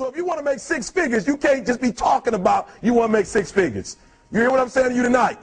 So if you want to make 6 figures, you can't just be talking about you want to make 6 figures. You hear what I'm saying to you tonight?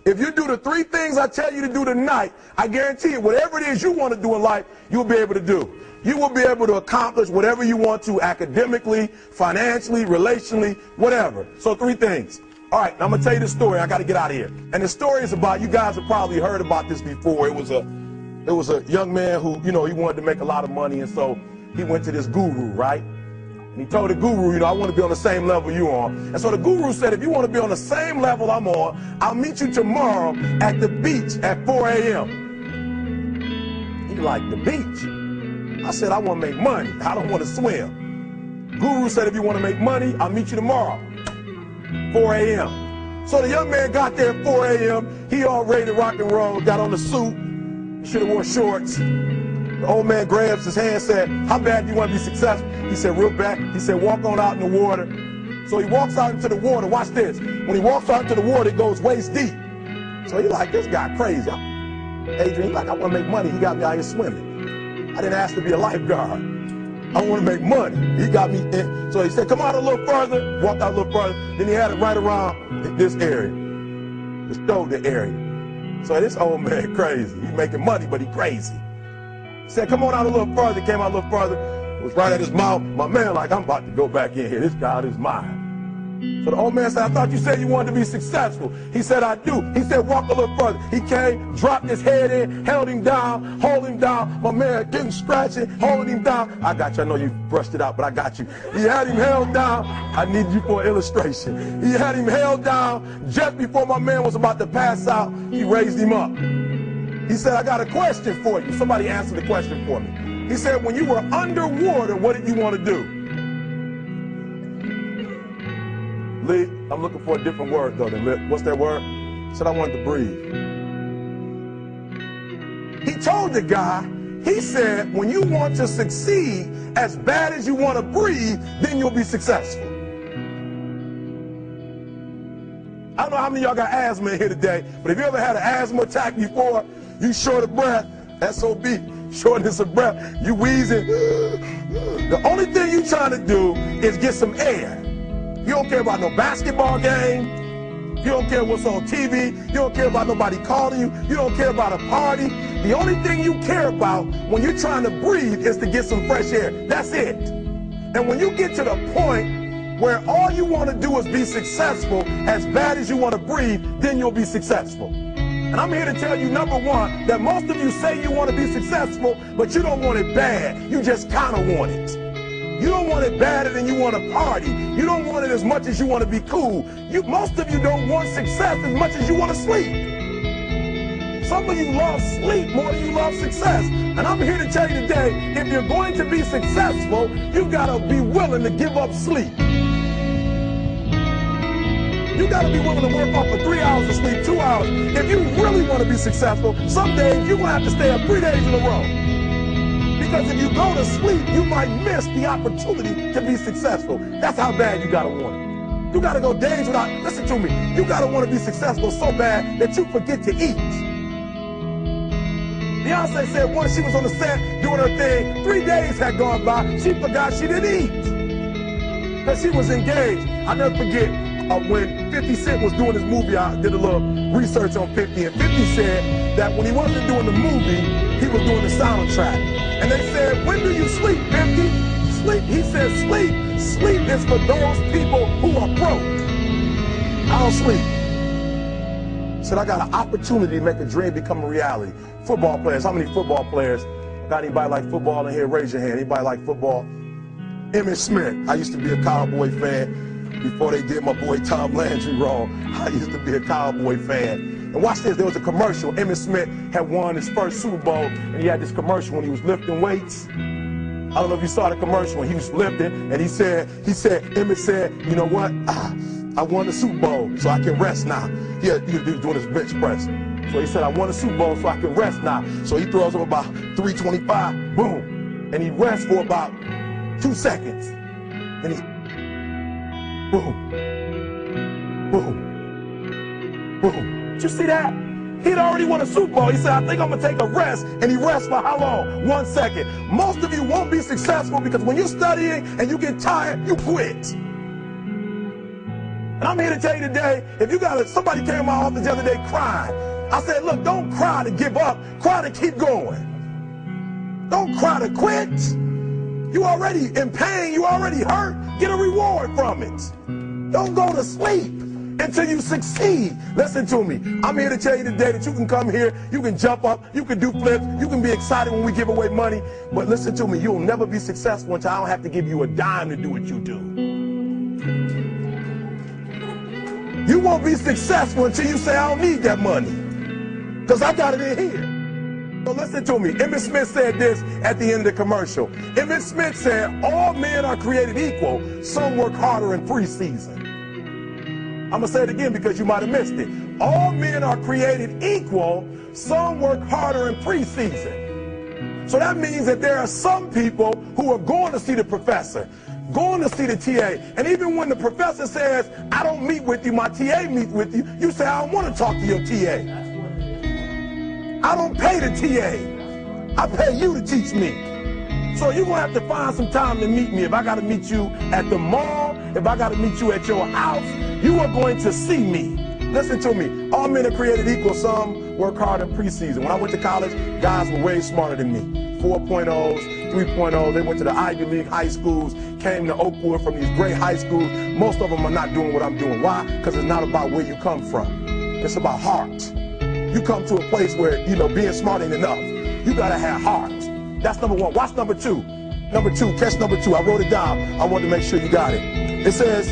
If you do the 3 things I tell you to do tonight, I guarantee you, whatever it is you want to do in life, you'll be able to do. You will be able to accomplish whatever you want to academically, financially, relationally, whatever. So 3 things. All right, now I'm going to tell you this story. I got to get out of here. And the story is about, you guys have probably heard about this before. It was a young man who, he wanted to make a lot of money, and so he went to this guru, right? And he told the guru, I want to be on the same level you on. And so the guru said, if you want to be on the same level I'm on, I'll meet you tomorrow at the beach at 4 a.m. He like, the beach? I said, I want to make money. I don't want to swim. Guru said, if you want to make money, I'll meet you tomorrow, 4 a.m. So the young man got there at 4 a.m. He all ready to rock and roll, got on the suit. He should have worn shorts. The old man grabs his hand and said, how bad do you want to be successful? He said, real bad. He said, walk on out in the water. So he walks out into the water. Watch this. When he walks out into the water, it goes waist deep. So he's like, this guy crazy. Adrian, he's like, I want to make money. He got me out here swimming. I didn't ask to be a lifeguard. I want to make money. He got me in. So he said, come out a little further. Walked out a little further. Then he had it right around this area, the shoulder area. So this old man crazy. He's making money, but he crazy. He said, come on out a little further. Came out a little further. It was right at his mouth. My man like, I'm about to go back in here. This guy is mine. So the old man said, I thought you said you wanted to be successful. He said, I do. He said, walk a little further. He came, dropped his head in, held him down, hold him down. My man getting scratching, holding him down. I got you. I know you brushed it out, but I got you. He had him held down. I need you for an illustration. He had him held down. Just before my man was about to pass out, he raised him up. He said, I got a question for you. Somebody answer the question for me. He said, when you were underwater, what did you want to do? Lee, I'm looking for a different word though than lip. What's that word? He said, I wanted to breathe. He told the guy, he said, when you want to succeed as bad as you want to breathe, then you'll be successful. I don't know how many of y'all got asthma in here today, but if you ever had an asthma attack before, you short of breath, SOB, shortness of breath, you wheezing. The only thing you trying to do is get some air. You don't care about no basketball game. You don't care what's on TV. You don't care about nobody calling you. You don't care about a party. The only thing you care about when you're trying to breathe is to get some fresh air. That's it. And when you get to the point where all you want to do is be successful as bad as you want to breathe, then you'll be successful. And I'm here to tell you, number one, that most of you say you want to be successful, but you don't want it bad. You just kind of want it. You don't want it badder than you want to party. You don't want it as much as you want to be cool. Most of you don't want success as much as you want to sleep. Some of you love sleep more than you love success. And I'm here to tell you today, if you're going to be successful, you've got to be willing to give up sleep. You got to be willing to work off for 3 hours of sleep, 2 hours. If you really want to be successful, some days you're going to have to stay up 3 days in a row. Because if you go to sleep, you might miss the opportunity to be successful. That's how bad you got to want it. You got to go days without, listen to me, you got to want to be successful so bad that you forget to eat. Beyonce said once she was on the set doing her thing, 3 days had gone by, she forgot she didn't eat. Because she was engaged. I'll never forget when 50 Cent was doing his movie, I did a little research on 50, and 50 said that when he wasn't doing the movie, he was doing the soundtrack. And they said, when do you sleep, 50? Sleep. He said, sleep. Sleep is for those people who are broke. I don't sleep. He said, I got an opportunity to make a dream become a reality. Football players, how many football players? Got anybody like football in here? Raise your hand. Anybody like football? Emmitt Smith. I used to be a Cowboy fan. Before they did my boy Tom Landry wrong, I used to be a Cowboy fan. And watch this, there was a commercial. Emmitt Smith had won his first Super Bowl, and he had this commercial when he was lifting weights. I don't know if you saw the commercial when he was lifting, and Emmitt said, you know what? I won the Super Bowl, so I can rest now. He was doing his bench press. So he said, I won the Super Bowl, so I can rest now. So he throws up about 325, boom. And he rests for about 2 seconds. And he boom, boom, boom. Did you see that? He'd already won a Super Bowl. He said, I think I'm going to take a rest. And he rests for how long? 1 second. Most of you won't be successful because when you're studying and you get tired, you quit. And I'm here to tell you today, if you got somebody came to my office the other day crying. I said, look, don't cry to give up, cry to keep going. Don't cry to quit. You already in pain, you already hurt, get a reward from it. Don't go to sleep until you succeed. Listen to me. I'm here to tell you today that you can come here, you can jump up, you can do flips, you can be excited when we give away money. But listen to me, you'll never be successful until I don't have to give you a dime to do what you do. You won't be successful until you say, I don't need that money, because I got it in here. So listen to me. Emmett Smith said this at the end of the commercial. Emmett Smith said, all men are created equal. Some work harder in preseason. I'm going to say it again because you might have missed it. All men are created equal. Some work harder in preseason. So that means that there are some people who are going to see the professor, going to see the TA. And even when the professor says, I don't meet with you, my TA meets with you, you say, I don't want to talk to your TA. I don't pay the TA. I pay you to teach me. So you're going to have to find some time to meet me. If I got to meet you at the mall, if I got to meet you at your house, you are going to see me. Listen to me. All men are created equal. Some work hard in preseason. When I went to college, guys were way smarter than me. 4.0s, 3.0s. They went to the Ivy League high schools, came to Oakwood from these great high schools. Most of them are not doing what I'm doing. Why? Because it's not about where you come from. It's about heart. You come to a place where, being smart ain't enough. You got to have heart. That's number one. Watch number two. Number two, catch number two. I wrote it down. I wanted to make sure you got it. It says,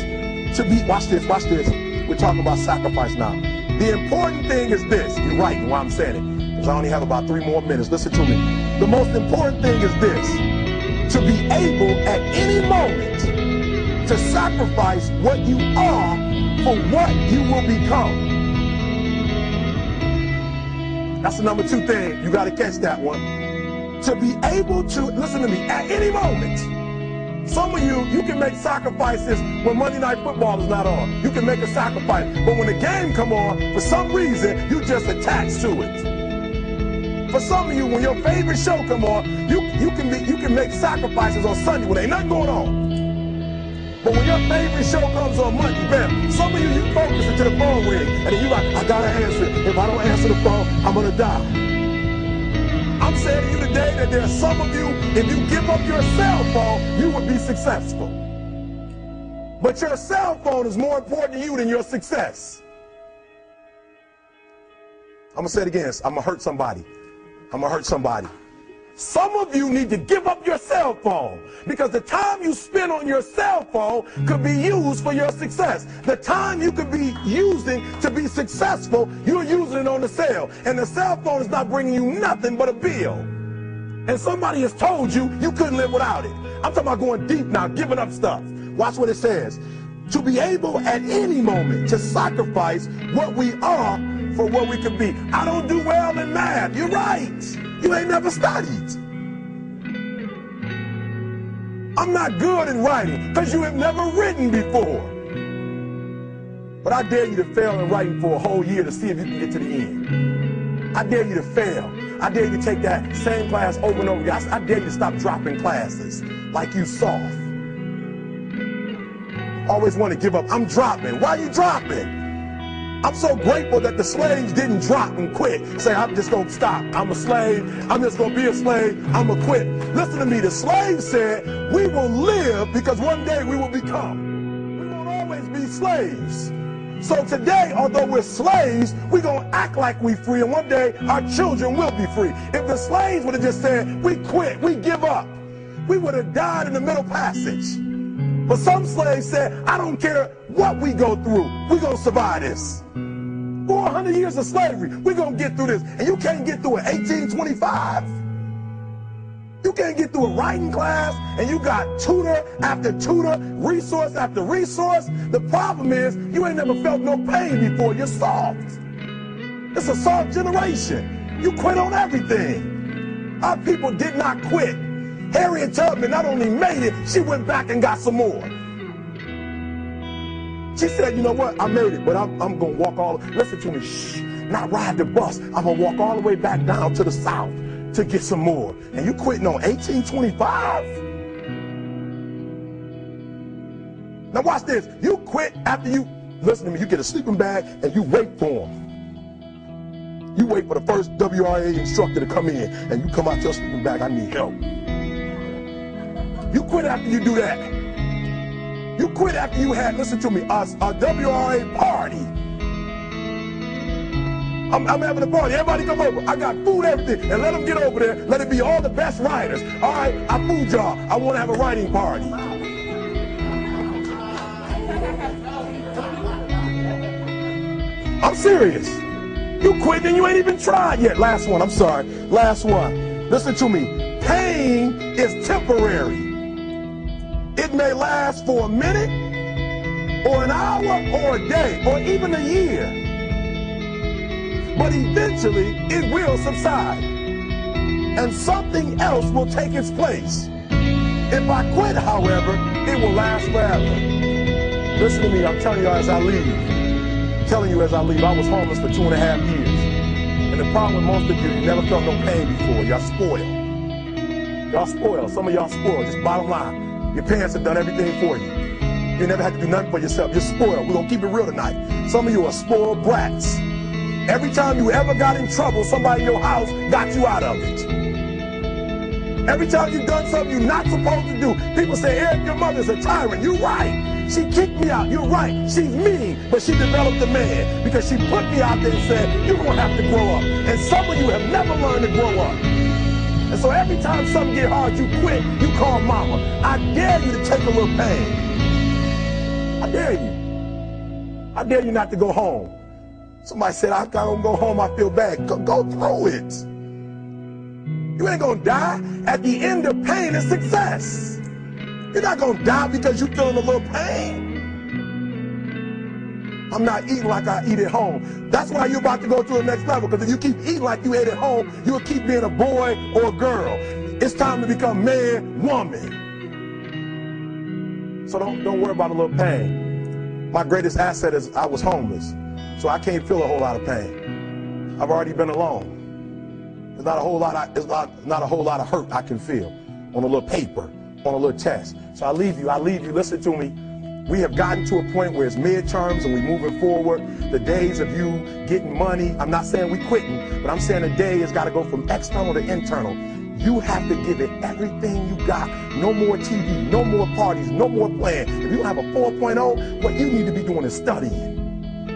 watch this. We're talking about sacrifice now. The important thing is this. You're right in why I'm saying it, because I only have about 3 more minutes. Listen to me. The most important thing is this. To be able at any moment to sacrifice what you are for what you will become. That's the number 2 thing. You got to catch that one. To be able to, listen to me, at any moment. Some of you can make sacrifices when Monday Night Football is not on. You can make a sacrifice. But when the game come on, for some reason, you just attach to it. For some of you, when your favorite show come on, you can make sacrifices on Sunday when ain't nothing going on. But when your favorite show comes on Monday, bam, some of you focus until the phone ring, and then you like, I gotta answer it. If I don't answer the phone, I'm gonna die. I'm saying to you today that there are some of you, if you give up your cell phone, you would be successful. But your cell phone is more important to you than your success. I'm gonna say it again. I'm gonna hurt somebody. Some of you need to give up your cell phone, because the time you spend on your cell phone could be used for your success. The time you could be using to be successful, you're using it on the cell. And the cell phone is not bringing you nothing but a bill. And somebody has told you you couldn't live without it. I'm talking about going deep now, giving up stuff. Watch what it says. To be able at any moment to sacrifice what we are for what we could be. I don't do well in math. You're right. You ain't never studied. I'm not good in writing because you have never written before. But I dare you to fail in writing for a whole year to see if you can get to the end. I dare you to fail. I dare you to take that same class over and over again. I dare you to stop dropping classes like you soft. Always want to give up. I'm dropping. Why are you dropping? I'm so grateful that the slaves didn't drop and quit. Say, I'm just going to stop. I'm a slave. I'm just going to be a slave. I'm going to quit. Listen to me. The slaves said, we will live because one day we will become. We won't always be slaves. So today, although we're slaves, we're going to act like we're free. And one day, our children will be free. If the slaves would have just said, we quit, we give up, we would have died in the Middle Passage. But some slaves said, I don't care what we go through, we're going to survive this. 400 years of slavery, we're going to get through this. And you can't get through it 1825. You can't get through a writing class, and you got tutor after tutor, resource after resource. The problem is, you ain't never felt no pain before. You're soft. It's a soft generation. You quit on everything. Our people did not quit. Harriet Tubman not only made it, she went back and got some more. She said, you know what, I made it, but I'm going to walk all, listen to me, shh, not ride the bus. I'm going to walk all the way back down to the South, to get some more. And you quitting on 1825? Now watch this. You quit after you, listen to me, you get a sleeping bag and you wait for them. You wait for the first WRA instructor to come in and you come out your sleeping bag, I need help. You quit after you do that. You quit after you had, listen to me, a WRA party. I'm having a party. Everybody come over. I got food, everything. And let them get over there. Let it be all the best writers. All right, I fooled y'all. I want to have a writing party. I'm serious. You quit and you ain't even tried yet. Last one. I'm sorry. Last one. Listen to me. Pain is temporary. It may last for a minute or an hour or a day or even a year. But eventually it will subside and something else will take its place. If I quit, however, it will last forever. Listen to me, I'm telling you as I leave. I'm telling you as I leave, I was homeless for 2.5 years. And the problem with most of you never felt no pain before. Y'all spoiled. Y'all spoiled. Some of y'all spoiled, just bottom line. Your parents have done everything for you. You never had to do nothing for yourself. You're spoiled. We're going to keep it real tonight. Some of you are spoiled brats. Every time you ever got in trouble, somebody in your house got you out of it. Every time you've done something you're not supposed to do, people say, Eric, your mother's a tyrant. You're right. She kicked me out. You're right. She's mean, but she developed a man because she put me out there and said, you're going to have to grow up. And some of you have never learned to grow up. And so every time something get hard, you quit, you call mama. I dare you to take a little pain. I dare you. I dare you not to go home. Somebody said, I don't go home, I feel bad. Go through it. You ain't gonna die. At the end of pain is success. You're not gonna die because you're feeling a little pain. I'm not eating like I eat at home. That's why you're about to go to the next level, because if you keep eating like you ate at home, you'll keep being a boy or a girl. It's time to become man, woman. So don't worry about a little pain. My greatest asset is I was homeless. So I can't feel a whole lot of pain. I've already been alone. There's not a whole lot of hurt I can feel on a little paper, on a little test. So I leave you, listen to me. We have gotten to a point where it's midterms and we're moving forward. The days of you getting money, I'm not saying we quitting, but I'm saying the day has got to go from external to internal. You have to give it everything you got. No more TV, no more parties, no more playing. If you don't have a 4.0, what you need to be doing is studying.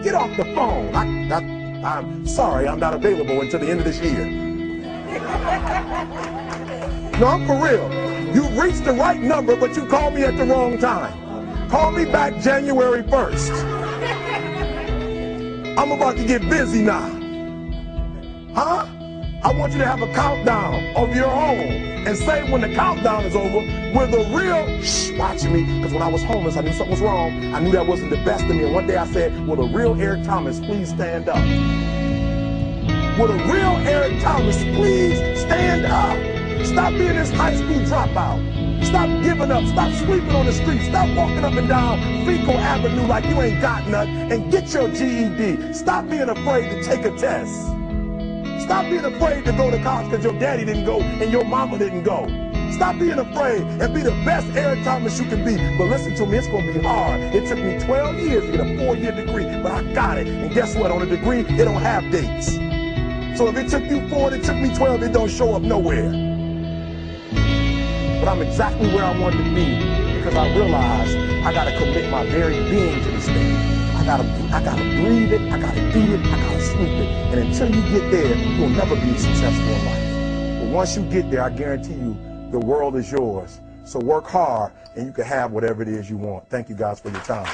Get off the phone. I'm sorry, I'm not available until the end of this year. No, I'm for real. You reached the right number, but you called me at the wrong time. Call me back January 1st. I'm about to get busy now. Huh? I want you to have a countdown of your own and say when the countdown is over, we're the real, watch me, because when I was homeless, I knew something was wrong. I knew that wasn't the best of me. And one day I said, will the real Eric Thomas please stand up? Will the real Eric Thomas please stand up? Stop being this high school dropout. Stop giving up. Stop sleeping on the street. Stop walking up and down Fecal Avenue like you ain't got nothing, and get your GED. Stop being afraid to take a test. Stop being afraid to go to college because your daddy didn't go and your mama didn't go. Stop being afraid and be the best Eric Thomas you can be. But listen to me, it's going to be hard. It took me 12 years to get a 4-year degree, but I got it. And guess what? On a degree, it don't have dates. So if it took you 4 and it took me 12, it don't show up nowhere. But I'm exactly where I wanted to be because I realized I got to commit my very being to this thing. I gotta breathe it, I gotta eat it, I gotta sleep it. And until you get there, you'll never be successful in life. But once you get there, I guarantee you, the world is yours. So work hard and you can have whatever it is you want. Thank you guys for your time.